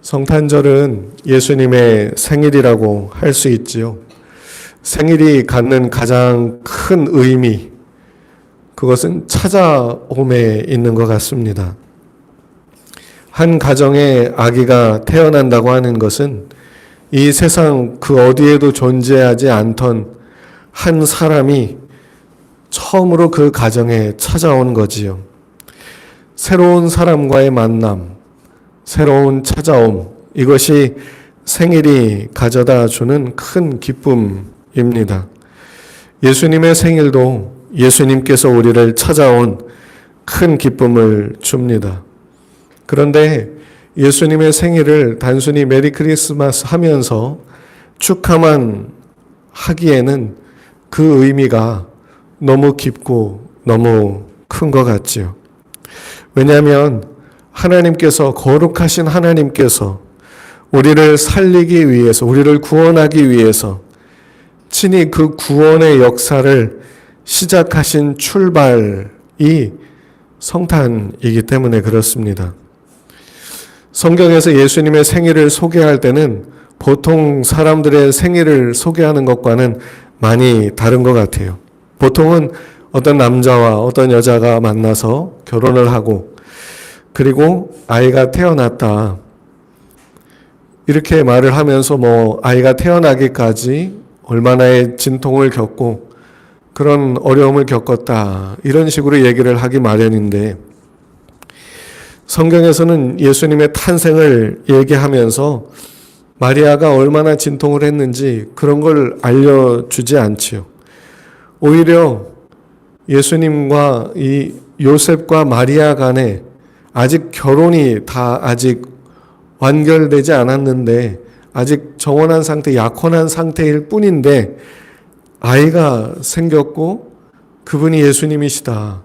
성탄절은 예수님의 생일이라고 할 수 있지요. 생일이 갖는 가장 큰 의미, 그것은 찾아옴에 있는 것 같습니다. 한 가정에 아기가 태어난다고 하는 것은 이 세상 그 어디에도 존재하지 않던 한 사람이 처음으로 그 가정에 찾아온 거지요. 새로운 사람과의 만남, 새로운 찾아옴, 이것이 생일이 가져다 주는 큰 기쁨입니다. 예수님의 생일도 예수님께서 우리를 찾아온 큰 기쁨을 줍니다. 그런데 예수님의 생일을 단순히 메리 크리스마스 하면서 축하만 하기에는 그 의미가 너무 깊고 너무 큰 것 같지요. 왜냐하면 하나님께서, 거룩하신 하나님께서 우리를 살리기 위해서, 우리를 구원하기 위해서 친히 그 구원의 역사를 시작하신 출발이 성탄이기 때문에 그렇습니다. 성경에서 예수님의 생일을 소개할 때는 보통 사람들의 생일을 소개하는 것과는 많이 다른 것 같아요. 보통은 어떤 남자와 어떤 여자가 만나서 결혼을 하고 그리고 아이가 태어났다, 이렇게 말을 하면서 아이가 태어나기까지 얼마나의 진통을 겪고 그런 어려움을 겪었다, 이런 식으로 얘기를 하기 마련인데, 성경에서는 예수님의 탄생을 얘기하면서 마리아가 얼마나 진통을 했는지 그런 걸 알려주지 않지요. 오히려 예수님과 이 요셉과 마리아 간에 아직 결혼이 아직 완결되지 않았는데, 아직 정혼한 상태, 약혼한 상태일 뿐인데 아이가 생겼고 그분이 예수님이시다.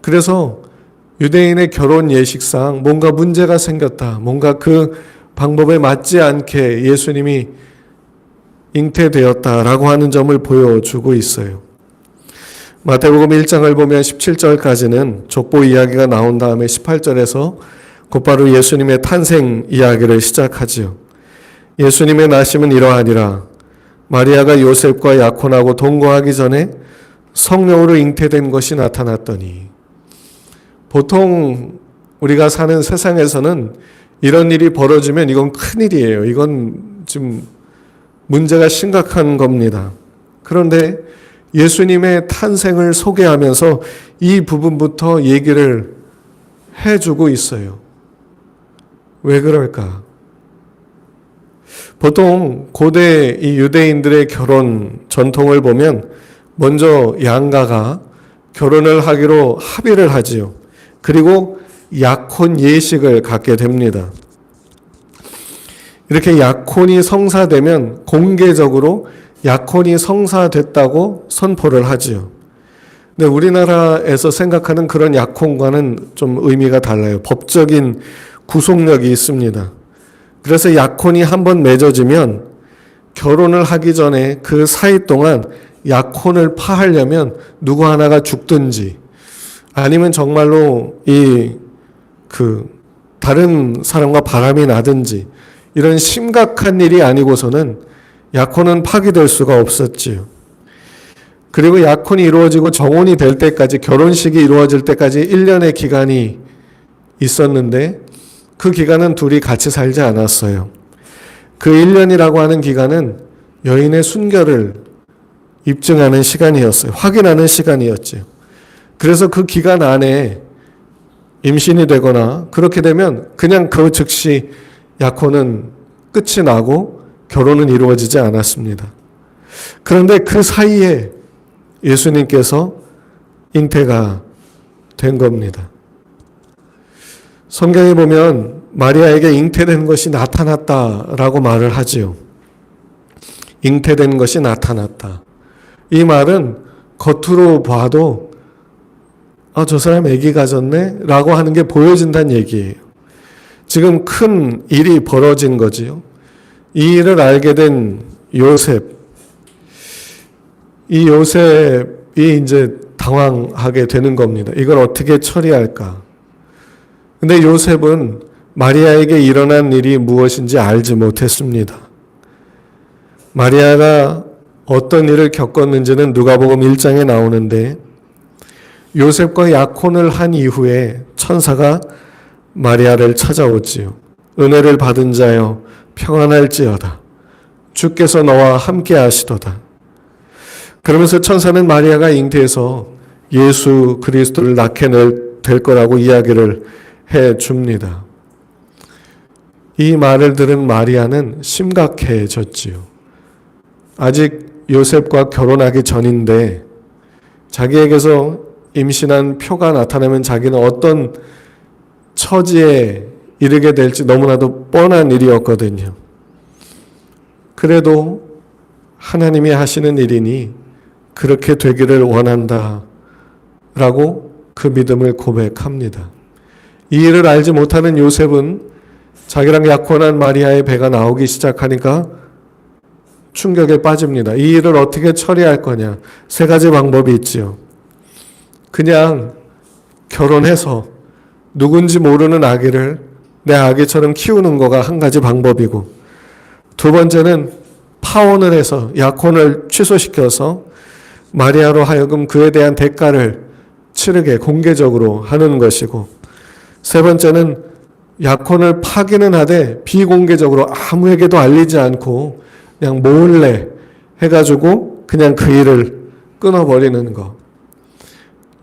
그래서 유대인의 결혼 예식상 뭔가 문제가 생겼다, 뭔가 그 방법에 맞지 않게 예수님이 잉태되었다라고 하는 점을 보여주고 있어요. 마태복음 1장을 보면 17절까지는 족보 이야기가 나온 다음에 18절에서 곧바로 예수님의 탄생 이야기를 시작하지요. 예수님의 나심은 이러하니라. 마리아가 요셉과 약혼하고 동거하기 전에 성령으로 잉태된 것이 나타났더니. 보통 우리가 사는 세상에서는 이런 일이 벌어지면 이건 큰일이에요. 이건 지금 문제가 심각한 겁니다. 그런데 예수님의 탄생을 소개하면서 이 부분부터 얘기를 해주고 있어요. 왜 그럴까? 보통 고대 이 유대인들의 결혼 전통을 보면 먼저 양가가 결혼을 하기로 합의를 하지요. 그리고 약혼 예식을 갖게 됩니다. 이렇게 약혼이 성사되면 공개적으로 약혼이 성사됐다고 선포를 하지요. 근데 우리나라에서 생각하는 그런 약혼과는 좀 의미가 달라요. 법적인 구속력이 있습니다. 그래서 약혼이 한번 맺어지면 결혼을 하기 전에 그 사이 동안 약혼을 파하려면 누구 하나가 죽든지 아니면 정말로 다른 사람과 바람이 나든지 이런 심각한 일이 아니고서는 약혼은 파기될 수가 없었지요. 그리고 약혼이 이루어지고 정혼이 될 때까지, 결혼식이 이루어질 때까지 1년의 기간이 있었는데 그 기간은 둘이 같이 살지 않았어요. 그 1년이라고 하는 기간은 여인의 순결을 입증하는 시간이었어요. 확인하는 시간이었죠. 그래서 그 기간 안에 임신이 되거나 그렇게 되면 그냥 그 즉시 약혼은 끝이 나고 결혼은 이루어지지 않았습니다. 그런데 그 사이에 예수님께서 잉태가 된 겁니다. 성경에 보면 마리아에게 잉태된 것이 나타났다라고 말을 하지요. 잉태된 것이 나타났다. 이 말은 겉으로 봐도 저 사람 아기 가졌네 라고 하는 게 보여진다는 얘기예요. 지금 큰 일이 벌어진 거지요. 이 일을 알게 된 요셉, 이 요셉이 이제 당황하게 되는 겁니다. 이걸 어떻게 처리할까? 근데 요셉은 마리아에게 일어난 일이 무엇인지 알지 못했습니다. 마리아가 어떤 일을 겪었는지는 누가복음 1장에 나오는데 요셉과 약혼을 한 이후에 천사가 마리아를 찾아오지요. 은혜를 받은 자여 평안할지어다. 주께서 너와 함께 하시도다. 그러면서 천사는 마리아가 잉태해서 예수 그리스도를 낳게 될 거라고 이야기를 해 줍니다. 이 말을 들은 마리아는 심각해졌지요. 아직 요셉과 결혼하기 전인데 자기에게서 임신한 표가 나타나면 자기는 어떤 처지에 이르게 될지 너무나도 뻔한 일이었거든요. 그래도 하나님이 하시는 일이니 그렇게 되기를 원한다 라고 그 믿음을 고백합니다. 이 일을 알지 못하는 요셉은 자기랑 약혼한 마리아의 배가 나오기 시작하니까 충격에 빠집니다. 이 일을 어떻게 처리할 거냐. 세 가지 방법이 있지요. 그냥 결혼해서 누군지 모르는 아기를 내 아기처럼 키우는 거가 한 가지 방법이고, 두 번째는 파혼을 해서 약혼을 취소시켜서 마리아로 하여금 그에 대한 대가를 치르게 공개적으로 하는 것이고, 세 번째는 약혼을 파기는 하되 비공개적으로 아무에게도 알리지 않고 그냥 몰래 해가지고 그냥 그 일을 끊어버리는 것.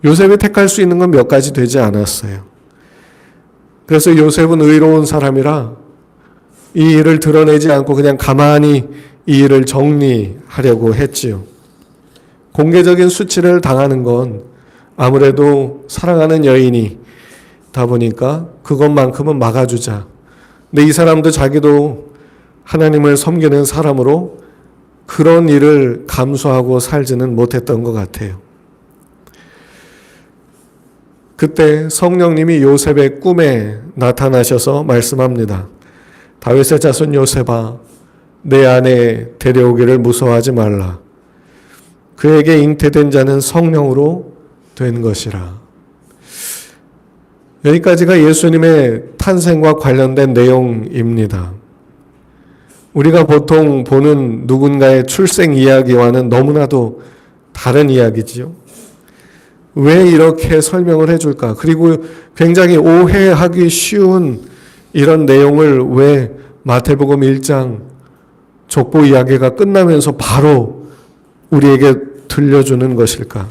요셉이 택할 수 있는 건 몇 가지 되지 않았어요. 그래서 요셉은 의로운 사람이라 이 일을 드러내지 않고 그냥 가만히 이 일을 정리하려고 했지요. 공개적인 수치를 당하는 건 아무래도 사랑하는 여인이다 보니까 그것만큼은 막아주자. 근데 이 사람도 자기도 하나님을 섬기는 사람으로 그런 일을 감수하고 살지는 못했던 것 같아요. 그때 성령님이 요셉의 꿈에 나타나셔서 말씀합니다. 다윗의 자손 요셉아, 내 안에 데려오기를 무서워하지 말라. 그에게 잉태된 자는 성령으로 된 것이라. 여기까지가 예수님의 탄생과 관련된 내용입니다. 우리가 보통 보는 누군가의 출생 이야기와는 너무나도 다른 이야기지요. 왜 이렇게 설명을 해줄까? 그리고 굉장히 오해하기 쉬운 이런 내용을 왜 마태복음 1장 족보 이야기가 끝나면서 바로 우리에게 들려주는 것일까?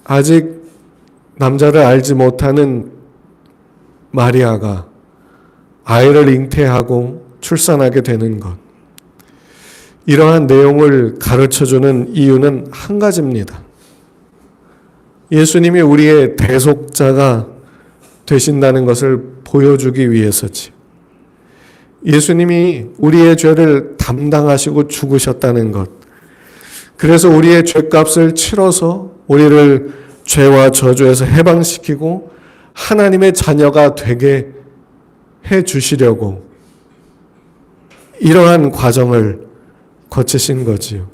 아직 남자를 알지 못하는 마리아가 아이를 잉태하고 출산하게 되는 것. 이러한 내용을 가르쳐주는 이유는 한 가지입니다. 예수님이 우리의 대속자가 되신다는 것을 보여주기 위해서지. 예수님이 우리의 죄를 담당하시고 죽으셨다는 것. 그래서 우리의 죄값을 치러서 우리를 죄와 저주에서 해방시키고 하나님의 자녀가 되게 해 주시려고 이러한 과정을 거치신 거지요.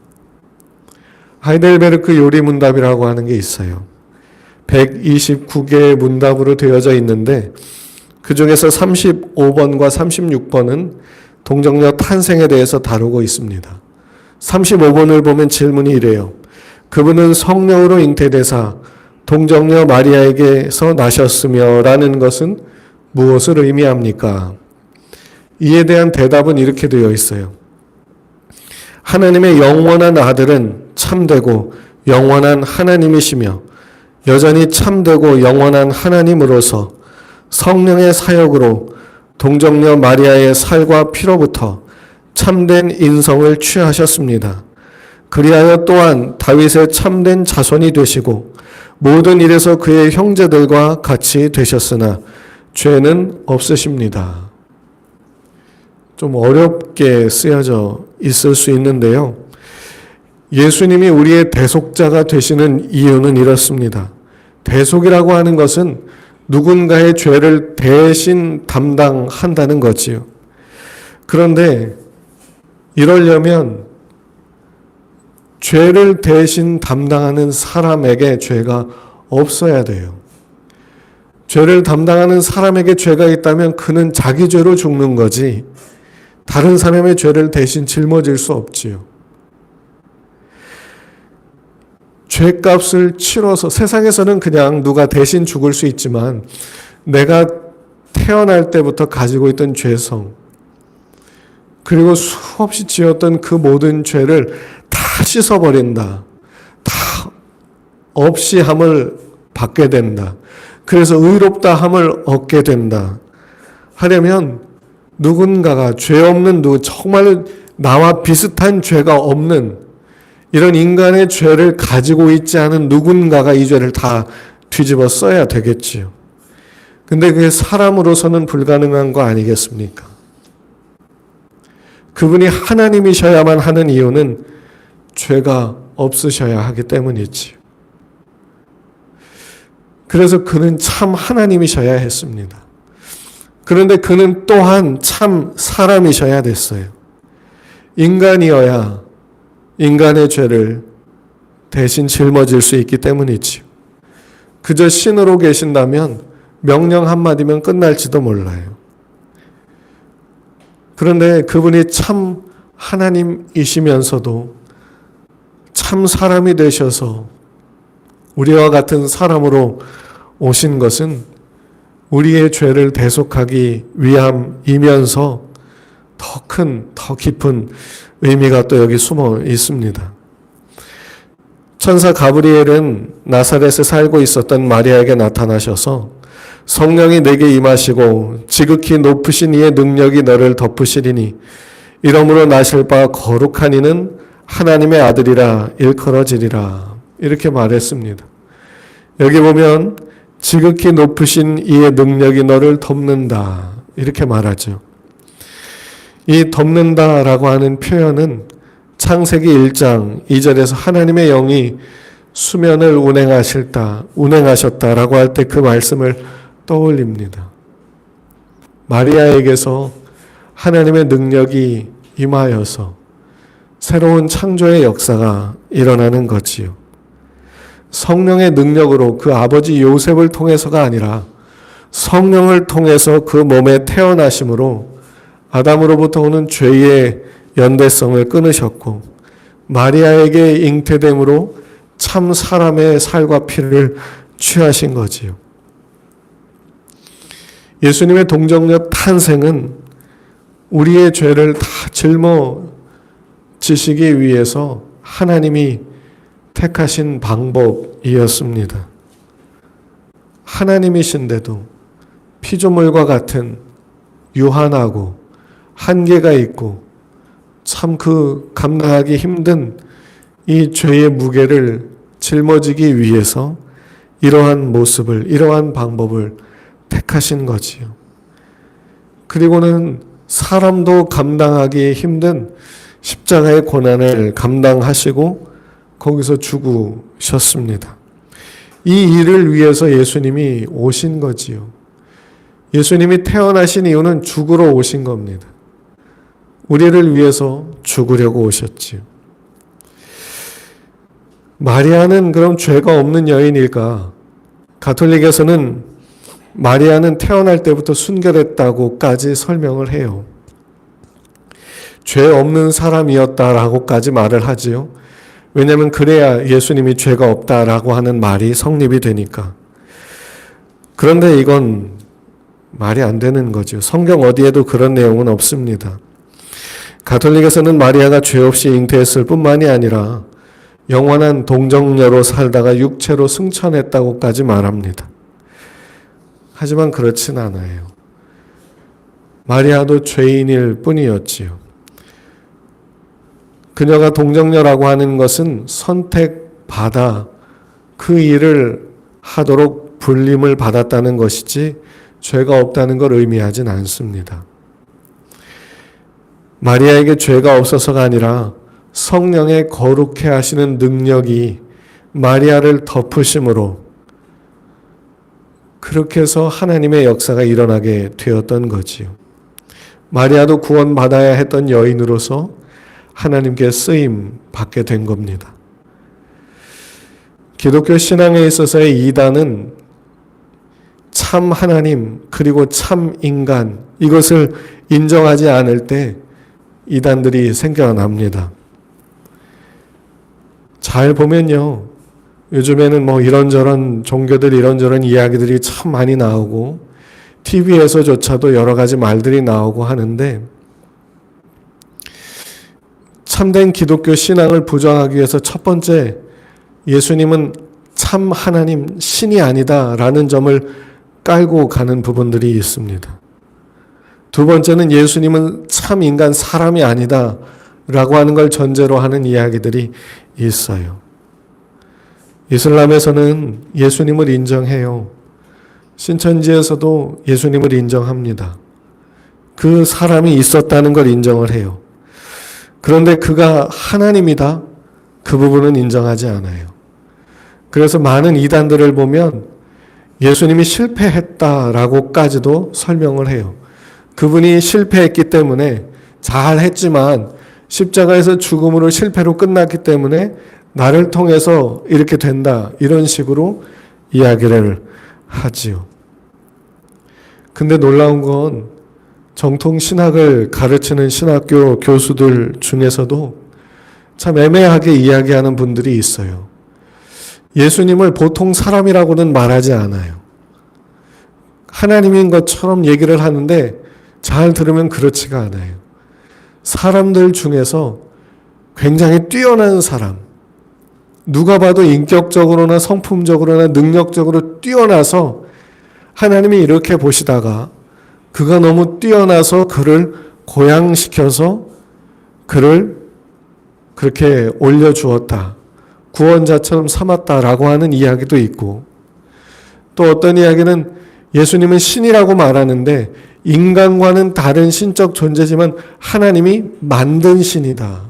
하이델베르크 요리 문답이라고 하는 게 있어요. 129개의 문답으로 되어져 있는데 그 중에서 35번과 36번은 동정녀 탄생에 대해서 다루고 있습니다. 35번을 보면 질문이 이래요. 그분은 성령으로 잉태되사 동정녀 마리아에게서 나셨으며 라는 것은 무엇을 의미합니까? 이에 대한 대답은 이렇게 되어 있어요. 하나님의 영원한 아들은 참되고 영원한 하나님이시며 여전히 참되고 영원한 하나님으로서 성령의 사역으로 동정녀 마리아의 살과 피로부터 참된 인성을 취하셨습니다. 그리하여 또한 다윗의 참된 자손이 되시고 모든 일에서 그의 형제들과 같이 되셨으나 죄는 없으십니다. 좀 어렵게 쓰여져 있을 수 있는데요. 예수님이 우리의 대속자가 되시는 이유는 이렇습니다. 대속이라고 하는 것은 누군가의 죄를 대신 담당한다는 거지요. 그런데 이러려면 죄를 대신 담당하는 사람에게 죄가 없어야 돼요. 죄를 담당하는 사람에게 죄가 있다면 그는 자기 죄로 죽는 거지 다른 사람의 죄를 대신 짊어질 수 없지요. 죄값을 치러서 세상에서는 그냥 누가 대신 죽을 수 있지만 내가 태어날 때부터 가지고 있던 죄성 그리고 수없이 지었던 그 모든 죄를 다 씻어버린다. 다 없이 함을 받게 된다. 그래서 의롭다 함을 얻게 된다. 하려면 누군가가 죄 없는 정말 나와 비슷한 죄가 없는 이런 인간의 죄를 가지고 있지 않은 누군가가 이 죄를 다 뒤집어 써야 되겠지요. 근데 그게 사람으로서는 불가능한 거 아니겠습니까? 그분이 하나님이셔야만 하는 이유는 죄가 없으셔야 하기 때문이지요. 그래서 그는 참 하나님이셔야 했습니다. 그런데 그는 또한 참 사람이셔야 됐어요. 인간이어야 인간의 죄를 대신 짊어질 수 있기 때문이지요. 그저 신으로 계신다면 명령 한마디면 끝날지도 몰라요. 그런데 그분이 참 하나님이시면서도 참 사람이 되셔서 우리와 같은 사람으로 오신 것은 우리의 죄를 대속하기 위함이면서 더 큰, 더 깊은 의미가 또 여기 숨어 있습니다. 천사 가브리엘은 나사렛에 살고 있었던 마리아에게 나타나셔서 성령이 내게 임하시고 지극히 높으신 이의 능력이 너를 덮으시리니 이러므로 나실 바 거룩한 이는 하나님의 아들이라 일컬어지리라 이렇게 말했습니다. 여기 보면 지극히 높으신 이의 능력이 너를 덮는다 이렇게 말하죠. 이 덮는다라고 하는 표현은 창세기 1장 2절에서 하나님의 영이 수면을 운행하셨다라고 할 때 그 말씀을 떠올립니다. 마리아에게서 하나님의 능력이 임하여서 새로운 창조의 역사가 일어나는 거지요. 성령의 능력으로 그 아버지 요셉을 통해서가 아니라 성령을 통해서 그 몸에 태어나심으로 아담으로부터 오는 죄의 연대성을 끊으셨고 마리아에게 잉태됨으로 참 사람의 살과 피를 취하신 거지요. 예수님의 동정녀 탄생은 우리의 죄를 다 짊어지시기 위해서 하나님이 택하신 방법이었습니다. 하나님이신데도 피조물과 같은 유한하고 한계가 있고 참 그 감당하기 힘든 이 죄의 무게를 짊어지기 위해서 이러한 모습을, 이러한 방법을 택하신 거지요. 그리고는 사람도 감당하기 힘든 십자가의 고난을 감당하시고 거기서 죽으셨습니다. 이 일을 위해서 예수님이 오신 거지요. 예수님이 태어나신 이유는 죽으러 오신 겁니다. 우리를 위해서 죽으려고 오셨지요. 마리아는 그럼 죄가 없는 여인일까? 가톨릭에서는 마리아는 태어날 때부터 순결했다고까지 설명을 해요. 죄 없는 사람이었다라고까지 말을 하지요. 왜냐하면 그래야 예수님이 죄가 없다라고 하는 말이 성립이 되니까. 그런데 이건 말이 안 되는 거죠. 성경 어디에도 그런 내용은 없습니다. 가톨릭에서는 마리아가 죄 없이 잉태했을 뿐만이 아니라 영원한 동정녀로 살다가 육체로 승천했다고까지 말합니다. 하지만 그렇진 않아요. 마리아도 죄인일 뿐이었지요. 그녀가 동정녀라고 하는 것은 선택받아 그 일을 하도록 불림을 받았다는 것이지 죄가 없다는 걸 의미하진 않습니다. 마리아에게 죄가 없어서가 아니라 성령의 거룩해 하시는 능력이 마리아를 덮으심으로 그렇게 해서 하나님의 역사가 일어나게 되었던 거지요. 마리아도 구원받아야 했던 여인으로서 하나님께 쓰임 받게 된 겁니다. 기독교 신앙에 있어서의 이단은 참 하나님 그리고 참 인간 이것을 인정하지 않을 때 이단들이 생겨납니다. 잘 보면요. 요즘에는 뭐 이런저런 종교들 이런저런 이야기들이 참 많이 나오고 TV에서조차도 여러 가지 말들이 나오고 하는데 참된 기독교 신앙을 부정하기 위해서 첫 번째 예수님은 참 하나님 신이 아니다라는 점을 깔고 가는 부분들이 있습니다. 두 번째는 예수님은 참 인간 사람이 아니다라고 하는 걸 전제로 하는 이야기들이 있어요. 이슬람에서는 예수님을 인정해요. 신천지에서도 예수님을 인정합니다. 그 사람이 있었다는 걸 인정을 해요. 그런데 그가 하나님이다? 그 부분은 인정하지 않아요. 그래서 많은 이단들을 보면 예수님이 실패했다라고까지도 설명을 해요. 그분이 실패했기 때문에 잘했지만 십자가에서 죽음으로 실패로 끝났기 때문에 나를 통해서 이렇게 된다. 이런 식으로 이야기를 하지요. 근데 놀라운 건 정통 신학을 가르치는 신학교 교수들 중에서도 참 애매하게 이야기하는 분들이 있어요. 예수님을 보통 사람이라고는 말하지 않아요. 하나님인 것처럼 얘기를 하는데 잘 들으면 그렇지가 않아요. 사람들 중에서 굉장히 뛰어난 사람, 누가 봐도 인격적으로나 성품적으로나 능력적으로 뛰어나서 하나님이 이렇게 보시다가 그가 너무 뛰어나서 그를 고양시켜서 그를 그렇게 올려주었다. 구원자처럼 삼았다라고 하는 이야기도 있고 또 어떤 이야기는 예수님은 신이라고 말하는데 인간과는 다른 신적 존재지만 하나님이 만든 신이다.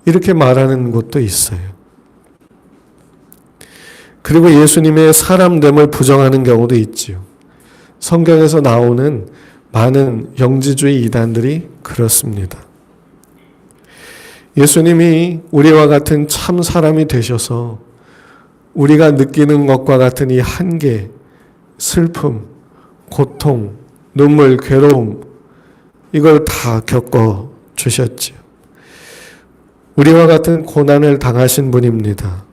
이렇게 말하는 곳도 있어요. 그리고 예수님의 사람됨을 부정하는 경우도 있지요. 성경에서 나오는 많은 영지주의 이단들이 그렇습니다. 예수님이 우리와 같은 참 사람이 되셔서 우리가 느끼는 것과 같은 이 한계, 슬픔, 고통, 눈물, 괴로움 이걸 다 겪어 주셨지요. 우리와 같은 고난을 당하신 분입니다.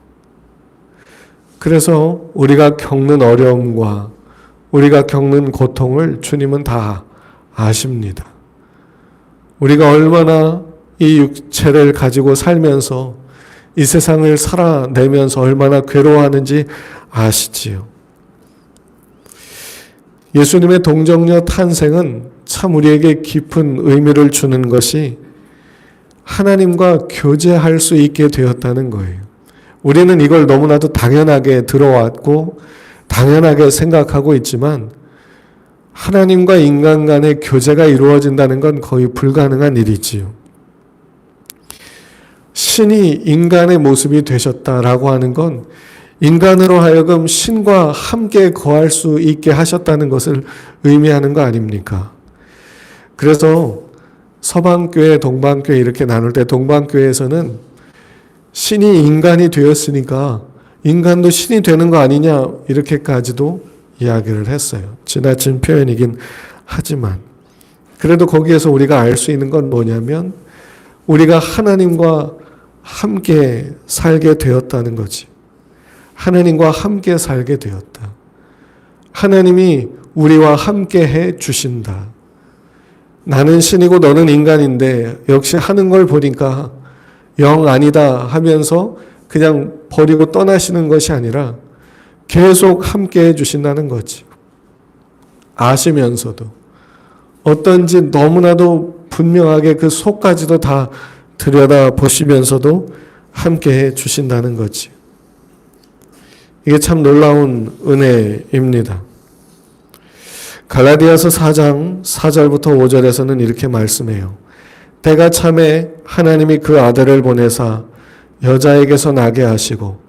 그래서 우리가 겪는 어려움과 우리가 겪는 고통을 주님은 다 아십니다. 우리가 얼마나 이 육체를 가지고 살면서 이 세상을 살아내면서 얼마나 괴로워하는지 아시지요. 예수님의 동정녀 탄생은 참 우리에게 깊은 의미를 주는 것이 하나님과 교제할 수 있게 되었다는 거예요. 우리는 이걸 너무나도 당연하게 들어왔고 당연하게 생각하고 있지만 하나님과 인간 간의 교제가 이루어진다는 건 거의 불가능한 일이지요. 신이 인간의 모습이 되셨다라고 하는 건 인간으로 하여금 신과 함께 거할 수 있게 하셨다는 것을 의미하는 거 아닙니까? 그래서 서방교회, 동방교회 이렇게 나눌 때 동방교회에서는 신이 인간이 되었으니까 인간도 신이 되는 거 아니냐 이렇게까지도 이야기를 했어요. 지나친 표현이긴 하지만 그래도 거기에서 우리가 알 수 있는 건 뭐냐면 우리가 하나님과 함께 살게 되었다는 거지. 하나님과 함께 살게 되었다. 하나님이 우리와 함께 해 주신다. 나는 신이고 너는 인간인데 역시 하는 걸 보니까 영 아니다 하면서 그냥 버리고 떠나시는 것이 아니라 계속 함께 해 주신다는 거지. 아시면서도 어떤지 너무나도 분명하게 그 속까지도 다 들여다 보시면서도 함께 해 주신다는 거지. 이게 참 놀라운 은혜입니다. 갈라디아서 4장 4절부터 5절에서는 이렇게 말씀해요. 때가 참에 하나님이 그 아들을 보내사 여자에게서 나게 하시고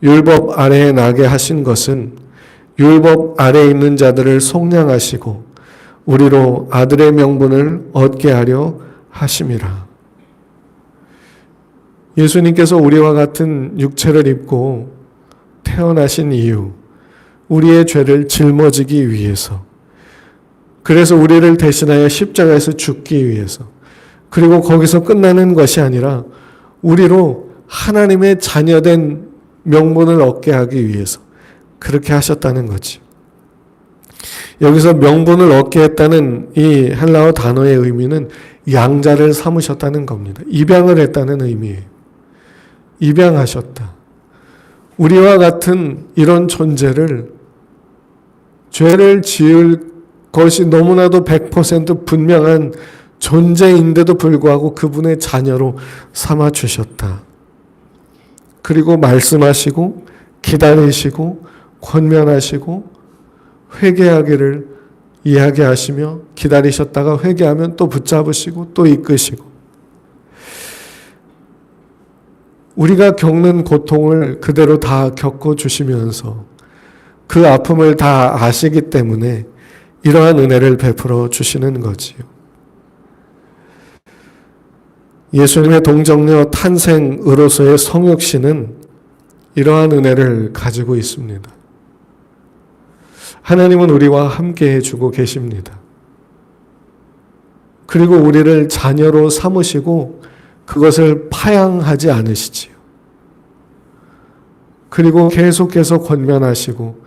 율법 아래에 나게 하신 것은 율법 아래에 있는 자들을 속량하시고 우리로 아들의 명분을 얻게 하려 하심이라. 예수님께서 우리와 같은 육체를 입고 태어나신 이유, 우리의 죄를 짊어지기 위해서, 그래서 우리를 대신하여 십자가에서 죽기 위해서, 그리고 거기서 끝나는 것이 아니라 우리로 하나님의 자녀된 명분을 얻게 하기 위해서 그렇게 하셨다는 거지. 여기서 명분을 얻게 했다는 이 헬라어 단어의 의미는 양자를 삼으셨다는 겁니다. 입양을 했다는 의미예요. 입양하셨다. 우리와 같은 이런 존재를, 죄를 지을 것이 너무나도 100% 분명한 존재인데도 불구하고 그분의 자녀로 삼아주셨다. 그리고 말씀하시고 기다리시고 권면하시고 회개하기를 이야기하시며 기다리셨다가 회개하면 또 붙잡으시고 또 이끄시고, 우리가 겪는 고통을 그대로 다 겪어주시면서 그 아픔을 다 아시기 때문에 이러한 은혜를 베풀어 주시는 거지요. 예수님의 동정녀 탄생으로서의 성육신은 이러한 은혜를 가지고 있습니다. 하나님은 우리와 함께 해주고 계십니다. 그리고 우리를 자녀로 삼으시고 그것을 파양하지 않으시지요. 그리고 계속해서 권면하시고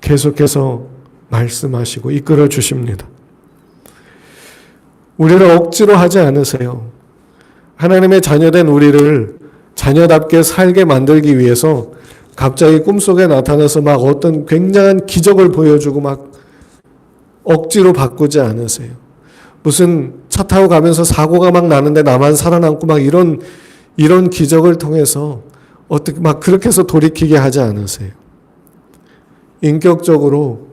계속해서 말씀하시고 이끌어 주십니다. 우리를 억지로 하지 않으세요. 하나님의 자녀된 우리를 자녀답게 살게 만들기 위해서 갑자기 꿈속에 나타나서 막 어떤 굉장한 기적을 보여주고 막 억지로 바꾸지 않으세요. 무슨 차 타고 가면서 사고가 막 나는데 나만 살아남고 막 이런 기적을 통해서 어떻게 막 그렇게 해서 돌이키게 하지 않으세요. 인격적으로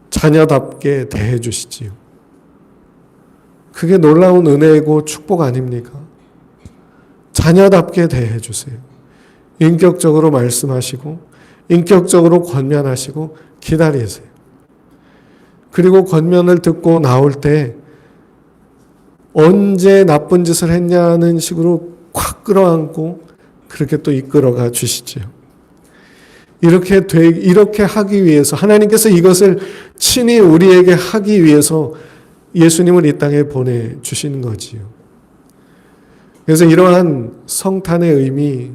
자녀답게 대해 주시지요. 그게 놀라운 은혜이고 축복 아닙니까? 자녀답게 대해 주세요. 인격적으로 말씀하시고 인격적으로 권면하시고 기다리세요. 그리고 권면을 듣고 나올 때 언제 나쁜 짓을 했냐는 식으로 콱 끌어안고 그렇게 또 이끌어가 주시지요. 이렇게 하기 위해서, 하나님께서 이것을 친히 우리에게 하기 위해서 예수님을 이 땅에 보내주신 거지요. 그래서 이러한 성탄의 의미,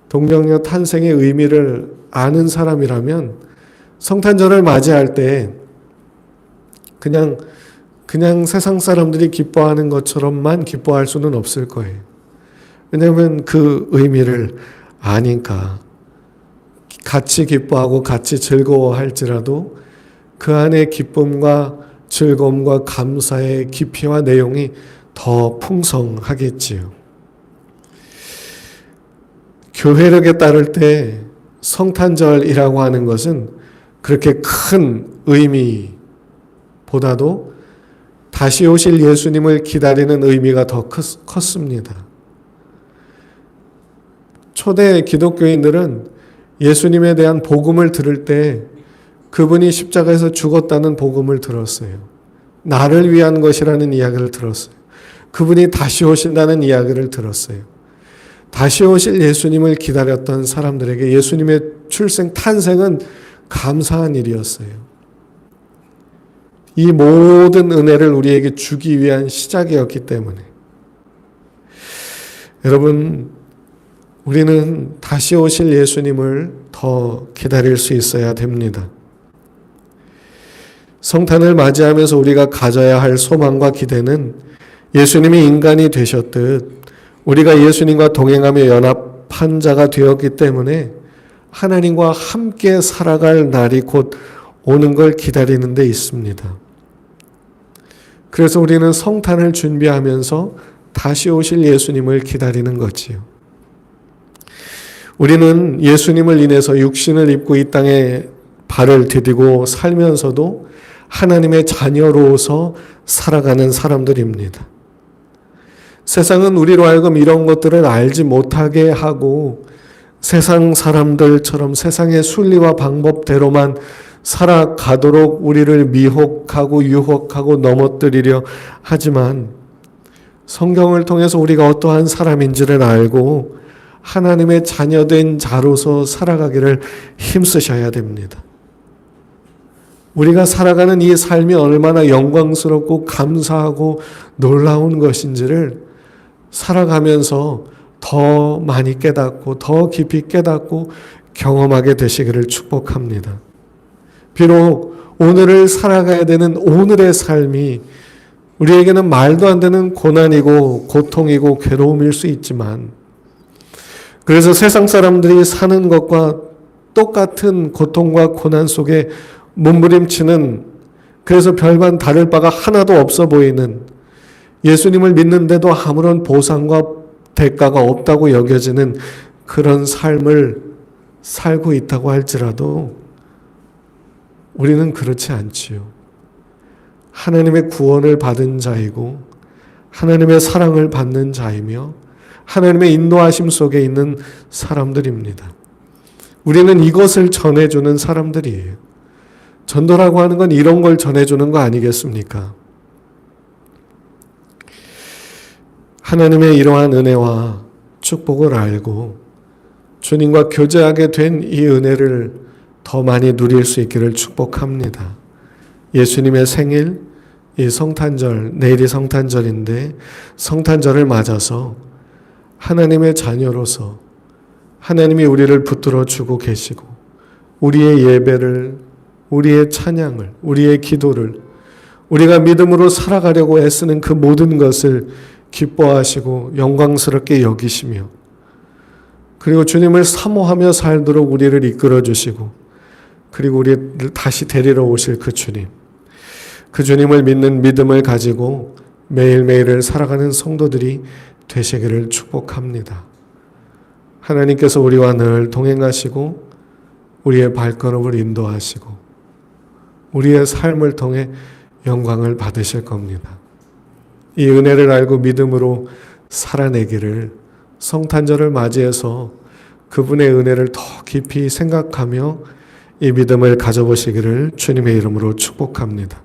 동정녀 탄생의 의미를 아는 사람이라면 성탄절을 맞이할 때 그냥 세상 사람들이 기뻐하는 것처럼만 기뻐할 수는 없을 거예요. 왜냐하면 그 의미를 아니까. 같이 기뻐하고 같이 즐거워할지라도 그 안에 기쁨과 즐거움과 감사의 깊이와 내용이 더 풍성하겠지요. 교회력에 따를 때 성탄절이라고 하는 것은 그렇게 큰 의미보다도 다시 오실 예수님을 기다리는 의미가 더 컸습니다. 초대 기독교인들은 예수님에 대한 복음을 들을 때 그분이 십자가에서 죽었다는 복음을 들었어요. 나를 위한 것이라는 이야기를 들었어요. 그분이 다시 오신다는 이야기를 들었어요. 다시 오실 예수님을 기다렸던 사람들에게 예수님의 출생, 탄생은 감사한 일이었어요. 이 모든 은혜를 우리에게 주기 위한 시작이었기 때문에. 여러분, 우리는 다시 오실 예수님을 더 기다릴 수 있어야 됩니다. 성탄을 맞이하면서 우리가 가져야 할 소망과 기대는 예수님이 인간이 되셨듯 우리가 예수님과 동행하며 연합한 자가 되었기 때문에 하나님과 함께 살아갈 날이 곧 오는 걸 기다리는 데 있습니다. 그래서 우리는 성탄을 준비하면서 다시 오실 예수님을 기다리는 거지요. 우리는 예수님을 인해서 육신을 입고 이 땅에 발을 디디고 살면서도 하나님의 자녀로서 살아가는 사람들입니다. 세상은 우리로 하여금 이런 것들을 알지 못하게 하고 세상 사람들처럼 세상의 순리와 방법대로만 살아가도록 우리를 미혹하고 유혹하고 넘어뜨리려 하지만 성경을 통해서 우리가 어떠한 사람인지를 알고 하나님의 자녀된 자로서 살아가기를 힘쓰셔야 됩니다. 우리가 살아가는 이 삶이 얼마나 영광스럽고 감사하고 놀라운 것인지를 살아가면서 더 많이 깨닫고 더 깊이 깨닫고 경험하게 되시기를 축복합니다. 비록 오늘을 살아가야 되는 오늘의 삶이 우리에게는 말도 안 되는 고난이고 고통이고 괴로움일 수 있지만, 그래서 세상 사람들이 사는 것과 똑같은 고통과 고난 속에 몸부림치는, 그래서 별반 다를 바가 하나도 없어 보이는, 예수님을 믿는데도 아무런 보상과 대가가 없다고 여겨지는 그런 삶을 살고 있다고 할지라도 우리는 그렇지 않지요. 하나님의 구원을 받은 자이고 하나님의 사랑을 받는 자이며 하나님의 인도하심 속에 있는 사람들입니다. 우리는 이것을 전해주는 사람들이에요. 전도라고 하는 건 이런 걸 전해주는 거 아니겠습니까? 하나님의 이러한 은혜와 축복을 알고 주님과 교제하게 된 이 은혜를 더 많이 누릴 수 있기를 축복합니다. 예수님의 생일, 이 성탄절, 내일이 성탄절인데 성탄절을 맞아서 하나님의 자녀로서 하나님이 우리를 붙들어 주고 계시고 우리의 예배를, 우리의 찬양을, 우리의 기도를, 우리가 믿음으로 살아가려고 애쓰는 그 모든 것을 기뻐하시고 영광스럽게 여기시며, 그리고 주님을 사모하며 살도록 우리를 이끌어 주시고, 그리고 우리를 다시 데리러 오실 그 주님, 그 주님을 믿는 믿음을 가지고 매일매일을 살아가는 성도들이 되시기를 축복합니다. 하나님께서 우리와 늘 동행하시고 우리의 발걸음을 인도하시고 우리의 삶을 통해 영광을 받으실 겁니다. 이 은혜를 알고 믿음으로 살아내기를, 성탄절을 맞이해서 그분의 은혜를 더 깊이 생각하며 이 믿음을 가져보시기를 주님의 이름으로 축복합니다.